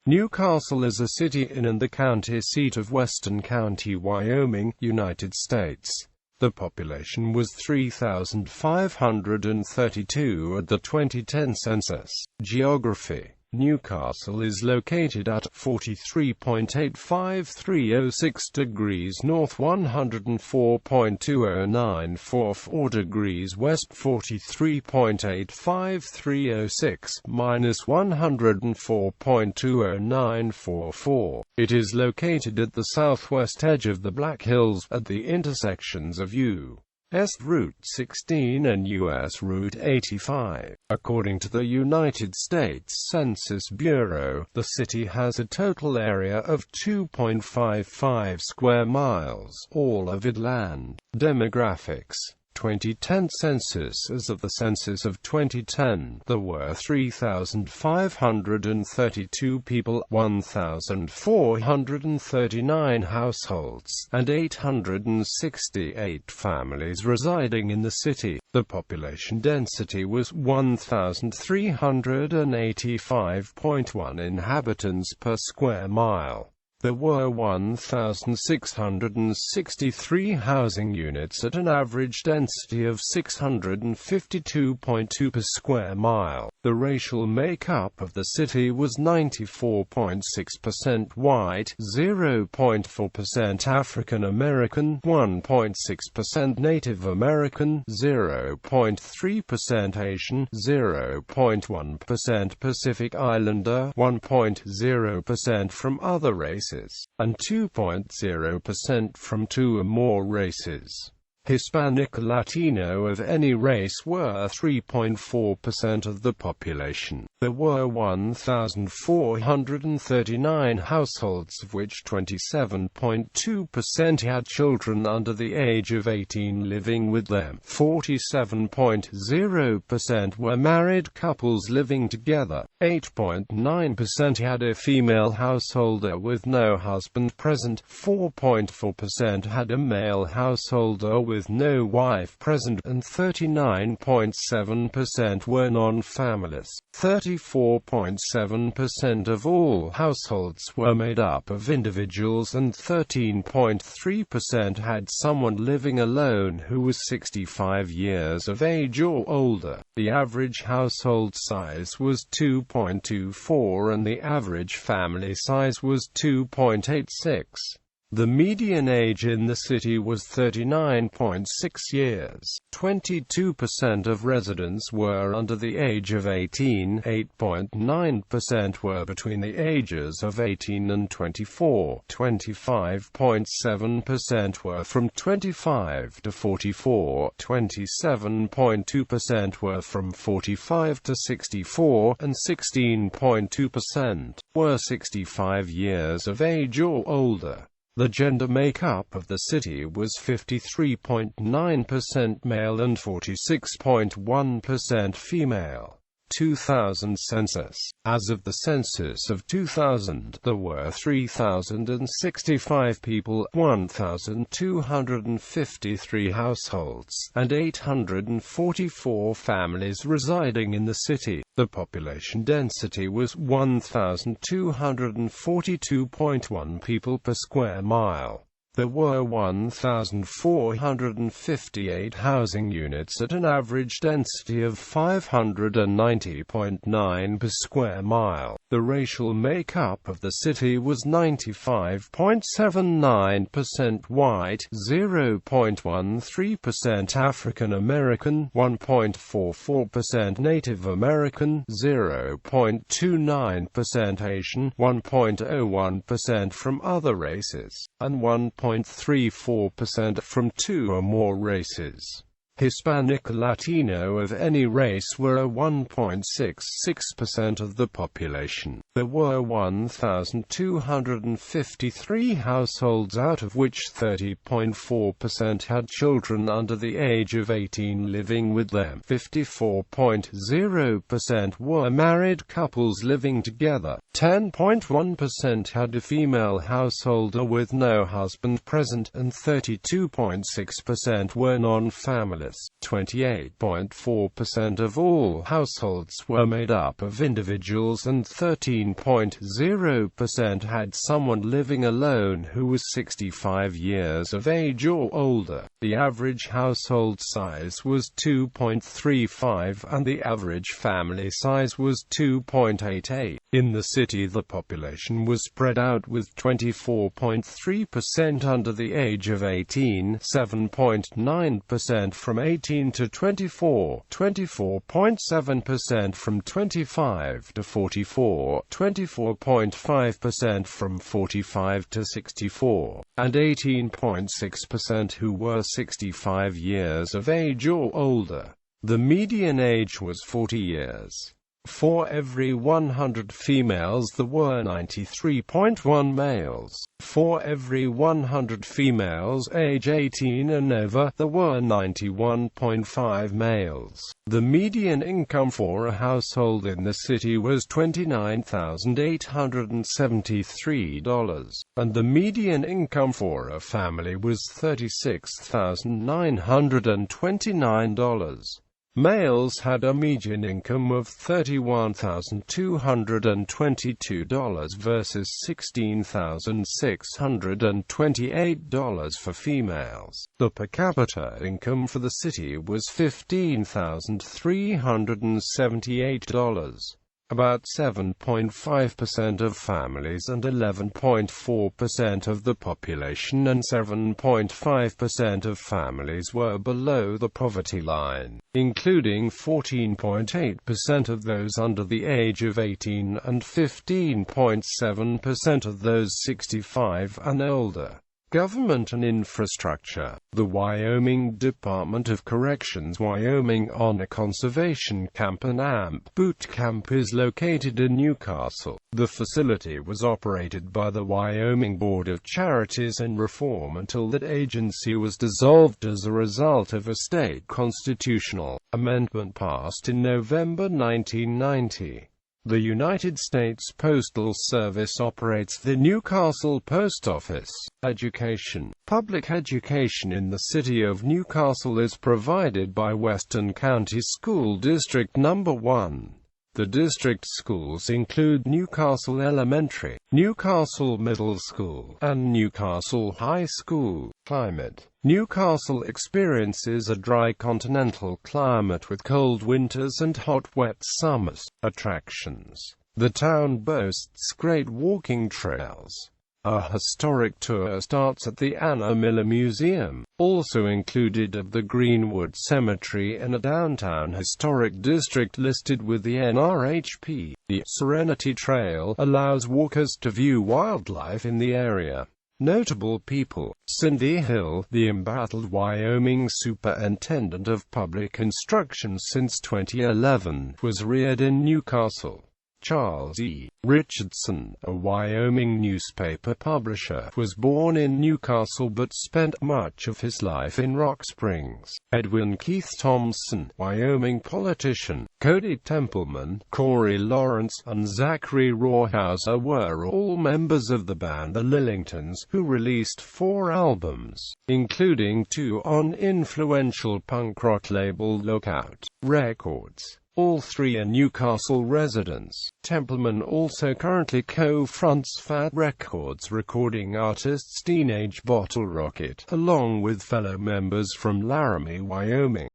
Newcastle is a city in and the county seat of Weston County, Wyoming, United States. The population was 3,532 at the 2010 census. Geography: Newcastle is located at 43.85306 degrees north, 104.2094 degrees west, 43.85306 minus 104.2094. It is located at the southwest edge of the Black Hills, at the intersections of U.S. Route 16 and U.S. Route 85. According to the United States Census Bureau, the city has a total area of 2.55 square miles, all of it land. Demographics: 2010 census. As of the census of 2010, there were 3,532 people, 1,439 households, and 868 families residing in the city. The population density was 1,385.1 inhabitants per square mile. There were 1,663 housing units at an average density of 652.2 per square mile. The racial makeup of the city was 94.6% white, 0.4% African American, 1.6% Native American, 0.3% Asian, 0.1% Pacific Islander, 1.0% from other races, and 2.0% from two or more races. Hispanic Latino of any race were 3.4% of the population. There were 1,439 households, of which 27.2% had children under the age of 18 living with them. 47.0% were married couples living together. 8.9% had a female householder with no husband present. 4.4% had a male householder with no wife present, and 39.7% were non-families. 34.7% of all households were made up of individuals, and 13.3% had someone living alone who was 65 years of age or older. The average household size was 2.24 and the average family size was 2.86. The median age in the city was 39.6 years. 22% of residents were under the age of 18, 8.9% were between the ages of 18 and 24, 25.7% were from 25 to 44, 27.2% were from 45 to 64, and 16.2% were 65 years of age or older. The gender makeup of the city was 53.9% male and 46.1% female. 2000 census. As of the census of 2000, there were 3,065 people, 1,253 households, and 844 families residing in the city. The population density was 1,242.1 people per square mile. There were 1,458 housing units at an average density of 590.9 per square mile. The racial makeup of the city was 95.79% white, 0.13% African American, 1.44% Native American, 0.29% Asian, 1.01% from other races, and 1.34% from two or more races. Hispanic Latino of any race were 1.66% of the population. There were 1,253 households, out of which 30.4% had children under the age of 18 living with them. 54.0% were married couples living together. 10.1% had a female householder with no husband present, and 32.6% were non-family. Angeles. 28.4% of all households were made up of individuals and 13.0% had someone living alone who was 65 years of age or older. The average household size was 2.35 and the average family size was 2.88. In the city, the population was spread out with 24.3% under the age of 18, 7.9% from 18 to 24, 24.7% from 25 to 44, 24.5% from 45 to 64, and 18.6% who were 65 years of age or older. The median age was 40 years. For every 100 females there were 93.1 males. For every 100 females age 18 and over, there were 91.5 males. The median income for a household in the city was $29,873, and the median income for a family was $36,929. Males had a median income of $31,222 versus $16,628 for females. The per capita income for the city was $15,378. About 7.5% of families and 11.4% of the population and 7.5% of families were below the poverty line, including 14.8% of those under the age of 18 and 15.7% of those 65 and older. Government and infrastructure. The Wyoming Department of Corrections Wyoming Honor Conservation Camp and AMP Boot Camp is located in Newcastle. The facility was operated by the Wyoming Board of Charities and Reform until that agency was dissolved as a result of a state constitutional amendment passed in November 1990. The United States Postal Service operates the Newcastle Post Office. Education. Public education in the city of Newcastle is provided by Weston County School District No. 1. The district schools include Newcastle Elementary, Newcastle Middle School, and Newcastle High School. Climate. Newcastle experiences a dry continental climate with cold winters and hot wet summers. Attractions. The town boasts great walking trails. A historic tour starts at the Anna Miller Museum, also included of the Greenwood Cemetery and a downtown historic district listed with the NRHP. The Serenity Trail allows walkers to view wildlife in the area. Notable people. Cindy Hill, the embattled Wyoming Superintendent of Public Instruction since 2011, was reared in Newcastle. Charles E. Richardson, a Wyoming newspaper publisher, was born in Newcastle but spent much of his life in Rock Springs. Edwin Keith Thompson, Wyoming politician. Cody Templeman, Corey Lawrence, and Zachary Rawhauser were all members of the band The Lillingtons, who released 4 albums, including 2 on influential punk rock label Lookout Records. All 3 are Newcastle residents. Templeman also currently co-fronts Fat Records recording artists Teenage Bottle Rocket, along with fellow members from Laramie, Wyoming.